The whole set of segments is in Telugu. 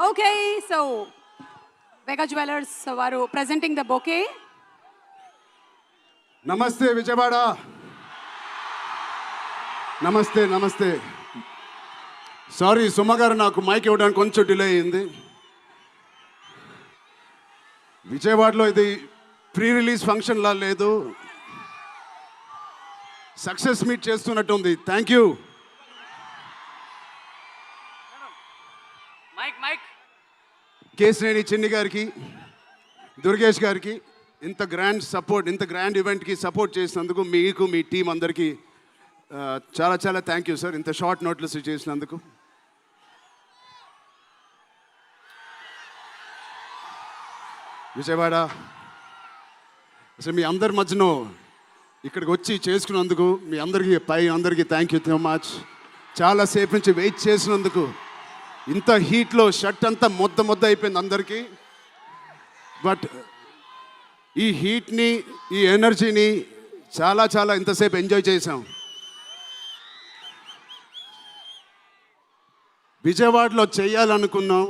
Okay, so Vega Jewelers varu presenting the bouquet. నమస్తే విజయవాడ. నమస్తే. సారీ సుమ గారు, నాకు మైక్ ఇవ్వడానికి కొంచెం డిలే అయింది. విజయవాడలో ఇది ప్రీ రిలీజ్ ఫంక్షన్లా లేదు, సక్సెస్ మీట్ చేస్తున్నట్టు ఉంది. Thank you. కేశినేని చిన్ని గారికి, దుర్గేష్ గారికి ఇంత గ్రాండ్ సపోర్ట్, ఇంత గ్రాండ్ ఈవెంట్కి సపోర్ట్ చేసినందుకు మీకు, మీ టీం అందరికీ చాలా చాలా థ్యాంక్ యూ సార్. ఇంత షార్ట్ నోట్లెస్ చేసినందుకు. విజయవాడ అసలు మీ అందరి మధ్యలో ఇక్కడికి వచ్చి చేసుకున్నందుకు మీ అందరికీ థ్యాంక్ యూ సో మచ్. చాలాసేపు నుంచి వెయిట్ చేసినందుకు. ఇంత హీట్లో షర్ట్ అంతా మొద్ద అయిపోయింది అందరికీ. బట్ ఈ హీట్ని, ఈ ఎనర్జీని చాలా ఇంతసేపు ఎంజాయ్ చేసాం. విజయవాడలో చేయాలనుకున్నాం.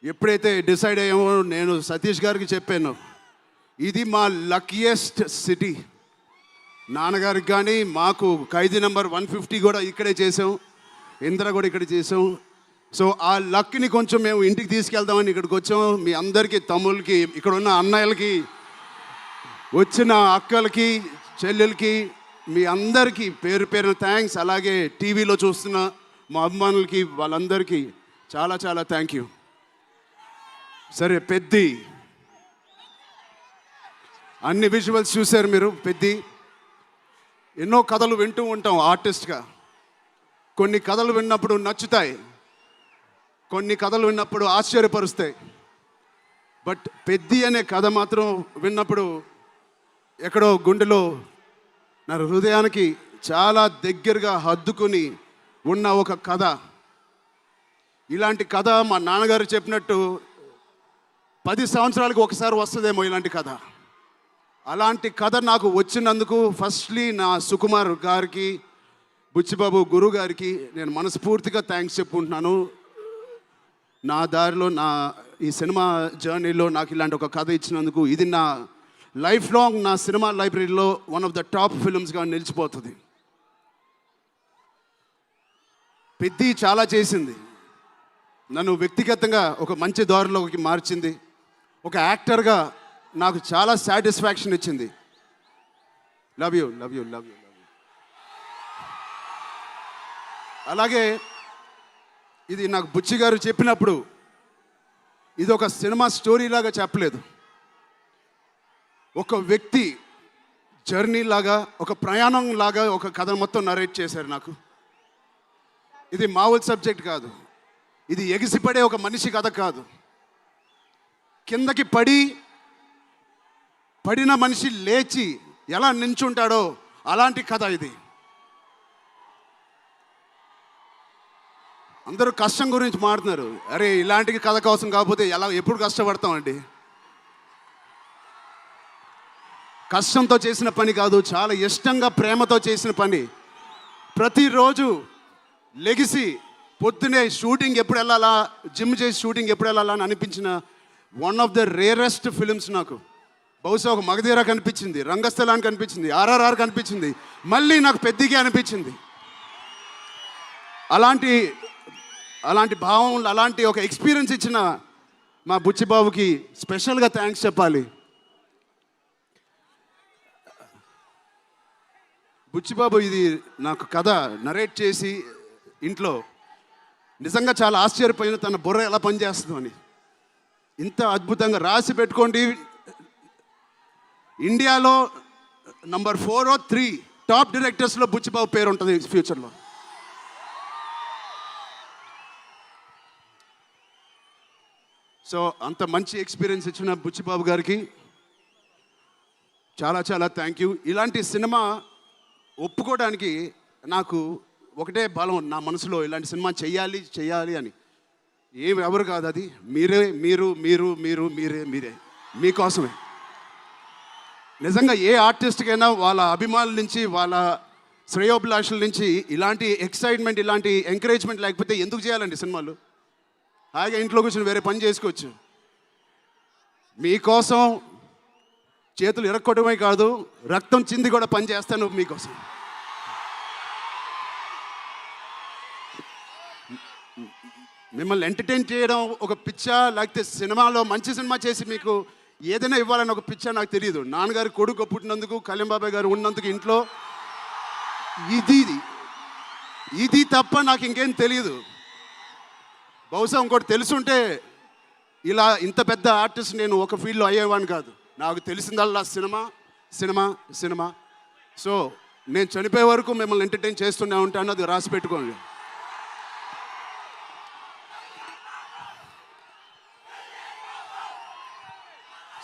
ఎప్పుడైతే డిసైడ్ అయ్యామో నేను సతీష్ గారికి చెప్పాను, ఇది మా లక్కీయెస్ట్ సిటీ. నాన్నగారికి కానీ మాకు ఖైదీ నెంబర్ 150 కూడా ఇక్కడే చేసాం, ఇంద్ర కూడా ఇక్కడ చేసాం. సో ఆ లక్ని కొంచెం మేము ఇంటికి తీసుకెళ్దామని ఇక్కడికి వచ్చాం. మీ అందరికీ, తమ్ముళ్ళకి, ఇక్కడ ఉన్న అన్నయ్యలకి, వచ్చిన అక్కలకి, చెల్లెలకి, మీ అందరికీ పేరు పేరున థ్యాంక్స్. అలాగే టీవీలో చూస్తున్న మా అభిమానులకి, వాళ్ళందరికీ చాలా థ్యాంక్ యూ. సరే, పెద్ది అన్ని విజువల్స్ చూశారు మీరు. పెద్ది ఎన్నో కథలు వింటూ ఉంటాం ఆర్టిస్ట్గా. కొన్ని కథలు విన్నప్పుడు నచ్చుతాయి, కొన్ని కథలు విన్నప్పుడు ఆశ్చర్యపరుస్తాయి. బట్ పెద్ది అనే కథ మాత్రం విన్నప్పుడు ఎక్కడో గుండెలో నా హృదయానికి చాలా దగ్గరగా హద్దుకుని ఉన్న ఒక కథ. ఇలాంటి కథ మా నాన్నగారు చెప్పినట్టు 10 సంవత్సరాలకు ఒకసారి వస్తుందేమో ఇలాంటి కథ. అలాంటి కథ నాకు వచ్చినందుకు ఫస్ట్లీ నా సుకుమార్ గారికి, బుచ్చిబాబు గురువు గారికి నేను మనస్ఫూర్తిగా థ్యాంక్స్ చెప్పుకుంటున్నాను. నా దారిలో, నా ఈ సినిమా జర్నీలో నాకు ఇలాంటి ఒక కథ ఇచ్చినందుకు. ఇది నా లైఫ్ లాంగ్, నా సినిమా లైబ్రరీలో వన్ ఆఫ్ ద టాప్ ఫిల్మ్స్గా నిలిచిపోతుంది. పెద్ది చాలా చేసింది, నన్ను వ్యక్తిగతంగా ఒక మంచి దారిలోకి మార్చింది. ఒక యాక్టర్గా నాకు చాలా సాటిస్ఫాక్షన్ ఇచ్చింది. Love you. అలాగే ఇది నాకు బుచ్చి గారు చెప్పినప్పుడు ఇది ఒక సినిమా స్టోరీలాగా చెప్పలేదు, ఒక వ్యక్తి జర్నీ లాగా, ఒక ప్రయాణం లాగా ఒక కథ మొత్తం నరేట్ చేశారు నాకు. ఇది మామూలు సబ్జెక్ట్ కాదు, ఇది ఎగిసిపడే ఒక మనిషి కథ కాదు. కిందకి పడిన మనిషి లేచి ఎలా నించుంటాడో అలాంటి కథ ఇది. అందరూ కష్టం గురించి మాట్లాడుతున్నారు. అరే, ఇలాంటి కథ కోసం కాకపోతే ఎప్పుడు కష్టపడతామండి? కష్టంతో చేసిన పని కాదు, చాలా ఇష్టంగా, ప్రేమతో చేసిన పని. ప్రతిరోజు లెగిసి పొద్దునే షూటింగ్ ఎప్పుడు వెళ్ళాలా, జిమ్ చేసి షూటింగ్ ఎప్పుడు వెళ్ళాలా అని అనిపించిన one of the rarest films నాకు. బహుశా ఒక మగధీర కనిపించింది, రంగస్థలానికి కనిపించింది, RRR కనిపించింది, మళ్ళీ నాకు పెద్దికి అనిపించింది. అలాంటి భావం, అలాంటి ఒక ఎక్స్పీరియన్స్ ఇచ్చిన మా బుచ్చిబాబుకి స్పెషల్గా థ్యాంక్స్ చెప్పాలి. బుచ్చిబాబు ఇది నాకు కథ నరేట్ చేసి ఇంట్లో నిజంగా చాలా ఆశ్చర్యపోయిన, తన బుర్ర ఎలా పనిచేస్తుందో అని. ఇంత అద్భుతంగా రాసి పెట్టుకోండి. ఇండియాలో నంబర్ 4 or 3 టాప్ డైరెక్టర్స్లో బుచ్చిబాబు పేరు ఉంటుంది ఫ్యూచర్లో. సో అంత మంచి ఎక్స్పీరియన్స్ ఇచ్చిన బుచ్చిబాబు గారికి చాలా థ్యాంక్ యూ. ఇలాంటి సినిమా ఒప్పుకోవడానికి నాకు ఒకటే బలం నా మనసులో, ఇలాంటి సినిమా చెయ్యాలి అని. ఎవరు కాదు, అది మీరే మీకోసమే. నిజంగా ఏ ఆర్టిస్ట్కైనా వాళ్ళ అభిమానుల నుంచి, వాళ్ళ శ్రేయోభిలాషుల నుంచి ఇలాంటి ఎక్సైట్మెంట్, ఇలాంటి ఎంకరేజ్మెంట్ లేకపోతే ఎందుకు చేయాలండి సినిమాలు? హాయిగా ఇంట్లో కూర్చొని వేరే పని చేసుకోవచ్చు. మీకోసం చేతులు ఇరక్కొట్టడమే కాదు, రక్తం చింది కూడా పని చేస్తాను మీకోసం. మిమ్మల్ని ఎంటర్టైన్ చేయడం ఒక పిచ్చా, లేకపోతే సినిమాలో మంచి సినిమా చేసి మీకు ఏదైనా ఇవ్వాలని ఒక పిచ్చా నాకు తెలియదు. నాన్నగారు కొడుకు పుట్టినందుకు, కళ్యాణ్ బాబాయ్ గారు ఉన్నందుకు ఇంట్లో ఇది తప్ప నాకు ఇంకేం తెలియదు. బహుశా ఇంకోటి తెలుసుంటే ఇలా ఇంత పెద్ద ఆర్టిస్ట్ నేను ఒక ఫీల్డ్లో అయ్యేవాడిని కాదు. నాకు తెలిసిందల్లా సినిమా సినిమా సినిమా. సో నేను చనిపోయే వరకు మిమ్మల్ని ఎంటర్టైన్ చేస్తూనే ఉంటాను, అది రాసి పెట్టుకోండి.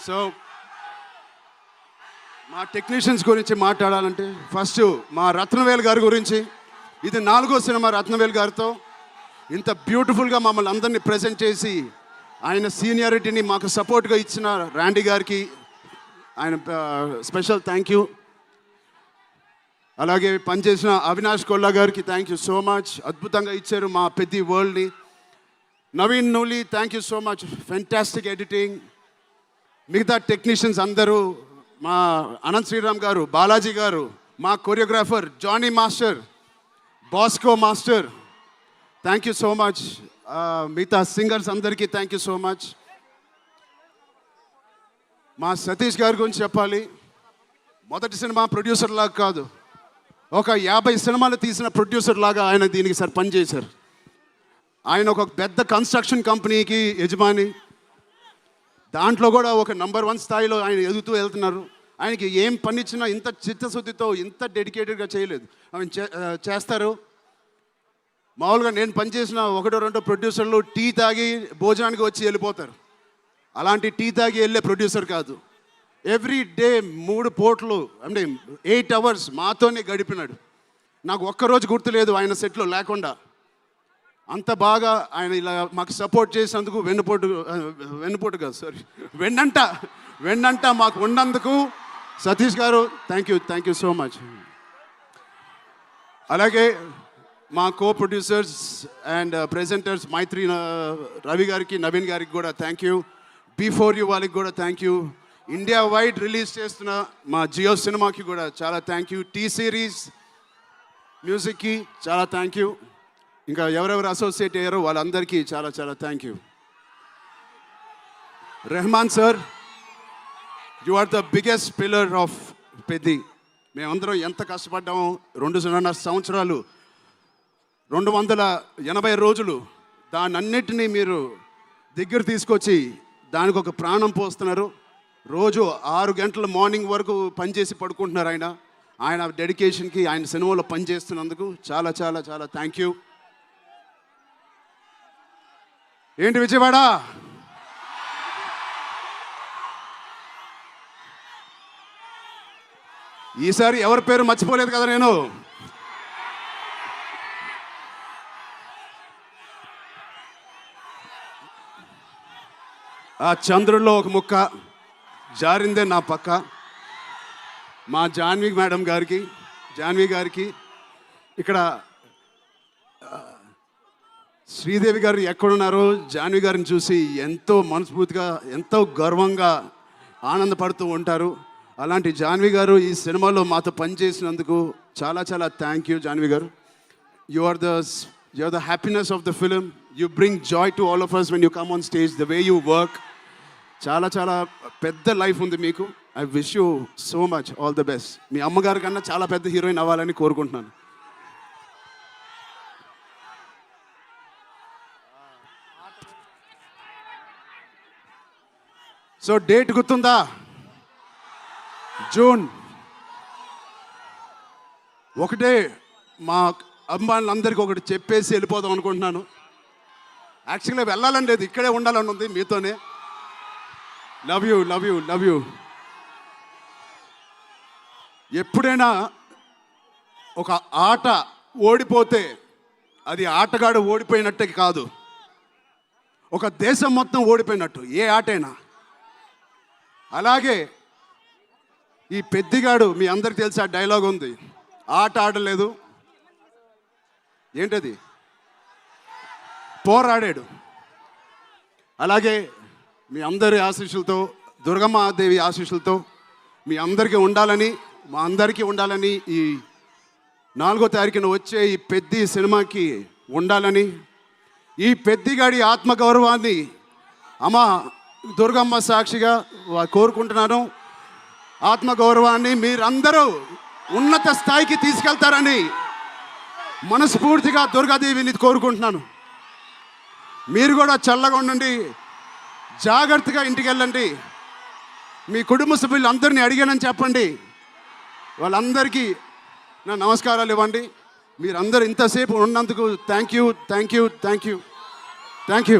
సో మా టెక్నీషియన్స్ గురించి మాట్లాడాలంటే ఫస్ట్ మా రత్నవేల్ గారి గురించి. ఇది 4వ సినిమా రత్నవేల్ గారితో. ఇంత బ్యూటిఫుల్గా మమ్మల్ని అందరినీ ప్రజెంట్ చేసి ఆయన సీనియారిటీని మాకు సపోర్ట్గా ఇచ్చిన ర్యాండీ గారికి ఆయన స్పెషల్ థ్యాంక్ యూ. అలాగే పనిచేసిన అవినాష్ కొల్లా గారికి థ్యాంక్ యూ సో మచ్. అద్భుతంగా ఇచ్చారు మా పెద్ద వరల్డ్ని. Naveen Nooli thank you so much, fantastic editing. మిగతా టెక్నీషియన్స్ అందరూ, మా అనంత్ శ్రీరామ్ గారు, బాలాజీ గారు, మా choreographer Jani master, Bosco master, thank you so much. మిగతా సింగర్స్ అందరికీ థ్యాంక్ యూ సో మచ్. మా సతీష్ గారి గురించి చెప్పాలి. మొదటి సినిమా ప్రొడ్యూసర్ లాగా కాదు, ఒక 50 సినిమాలు తీసిన ప్రొడ్యూసర్ లాగా ఆయన దీనికి సార్ పనిచేశారు. ఆయన ఒక పెద్ద కన్స్ట్రక్షన్ కంపెనీకి యజమాని. దాంట్లో కూడా ఒక నంబర్ 1 స్థాయిలో ఆయన ఎదుగుతూ వెళ్తున్నారు. ఆయనకి ఏం పని ఇచ్చినా ఇంత చిత్తశుద్ధితో, ఇంత డెడికేటెడ్గా చేయలేదు. ఆయన చేస్తారు. మామూలుగా నేను పనిచేసిన 1-2 ప్రొడ్యూసర్లు టీ తాగి భోజనానికి వచ్చి వెళ్ళిపోతారు. అలాంటి టీ తాగి వెళ్ళే ప్రొడ్యూసర్ కాదు. ఎవ్రీ డే 3 పూటలు అంటే 8 అవర్స్ మాతోనే గడిపినాడు. నాకు ఒక్కరోజు గుర్తులేదు ఆయన సెట్లో లేకుండా. అంత బాగా ఆయన ఇలా మాకు సపోర్ట్ చేసినందుకు, వెన్నుపోటు కాదు సారీ వెన్నంట మాకు ఉన్నందుకు సతీష్ గారు థ్యాంక్ యూ సో మచ్. అలాగే మా కో ప్రొడ్యూసర్స్ అండ్ ప్రెజెంటర్స్ మైత్రి రవి గారికి, నవీన్ గారికి కూడా థ్యాంక్ యూ. బిఫోర్ యూ వాళ్ళకి కూడా thank you. India wide release చేస్తున్న మా జియో సినిమాకి కూడా చాలా థ్యాంక్ యూ. టీ సిరీస్ మ్యూజిక్కి చాలా థ్యాంక్ యూ. ఇంకా ఎవరెవరు అసోసియేట్ అయ్యారో వాళ్ళందరికీ చాలా చాలా thank you. Rahman sir, you are the biggest pillar of Peddi. మేమందరం ఎంత కష్టపడ్డామో 2.5 సంవత్సరాలు, 280 రోజులు, దానన్నిటినీ మీరు దగ్గర తీసుకొచ్చి దానికి ఒక ప్రాణం పోస్తున్నారు. రోజు 6 గంటల మార్నింగ్ వరకు పనిచేసి పడుకుంటున్నారు ఆయన డెడికేషన్కి, ఆయన సినిమాలో పనిచేస్తున్నందుకు చాలా చాలా చాలా థ్యాంక్ యూ. ఏంటి విజయవాడ? ఈసారి ఎవరి పేరు మర్చిపోలేదు కదా నేను. ఆ చంద్రుల్లో ఒక ముక్క జారిందే నా పక్క. మా జాన్వి గారికి ఇక్కడ శ్రీదేవి గారు ఎక్కడున్నారో జాన్వి గారిని చూసి ఎంతో మనస్ఫూర్తిగా, ఎంతో గర్వంగా ఆనందపడుతూ ఉంటారు. అలాంటి జాన్వి గారు ఈ సినిమాలో మాతో పనిచేసినందుకు చాలా చాలా థ్యాంక్ యూ జాన్వి గారు. You are the happiness of the film. You bring joy to all of us when you come on stage, the way you work. చాలా చాలా పెద్ద లైఫ్ ఉంది మీకు. I wish you so much all the best. మీ అమ్మగారి కన్నా చాలా పెద్ద హీరోయిన్ అవ్వాలని కోరుకుంటున్నాను. సో డేట్ గుర్తుందా? జూన్. ఒకటే మా అభిమానులందరికీ ఒకటి చెప్పేసి వెళ్ళిపోదాం అనుకుంటున్నాను. యాక్చువల్గా వెళ్ళాలని లేదు, ఇక్కడే ఉండాలని ఉంది మీతోనే. Love you. ఎప్పుడైనా ఒక ఆట ఓడిపోతే అది ఆటగాడు ఓడిపోయినట్టే కాదు, ఒక దేశం మొత్తం ఓడిపోయినట్టు ఏ ఆటైనా. అలాగే ఈ పెద్దిగాడు, మీ అందరికి తెలిసి ఆ డైలాగ్ ఉంది, ఆట ఆడలేదు, ఏంటది, పోరాడాడు. అలాగే మీ అందరి ఆశీస్సులతో, దుర్గమ్మాదేవి ఆశీస్సులతో మీ అందరికీ ఉండాలని, మా అందరికీ ఉండాలని, ఈ 4వ తారీఖున వచ్చే ఈ పెద్ది సినిమాకి ఉండాలని, ఈ పెద్దిగాడి ఆత్మగౌరవాన్ని అమ్మ దుర్గమ్మ సాక్షిగా కోరుకుంటున్నాను. ఆత్మగౌరవాన్ని మీరందరూ ఉన్నత స్థాయికి తీసుకెళ్తారని మనస్ఫూర్తిగా దుర్గాదేవిని కోరుకుంటున్నాను. మీరు కూడా చల్లగా ఉండండి, జాగ్రత్తగా ఇంటికి వెళ్ళండి. మీ కుటుంబ సభ్యులు అందరినీ అడిగానని చెప్పండి. వాళ్ళందరికీ నా నమస్కారాలు ఇవ్వండి. మీరందరూ ఇంతసేపు ఉన్నందుకు థ్యాంక్ యూ.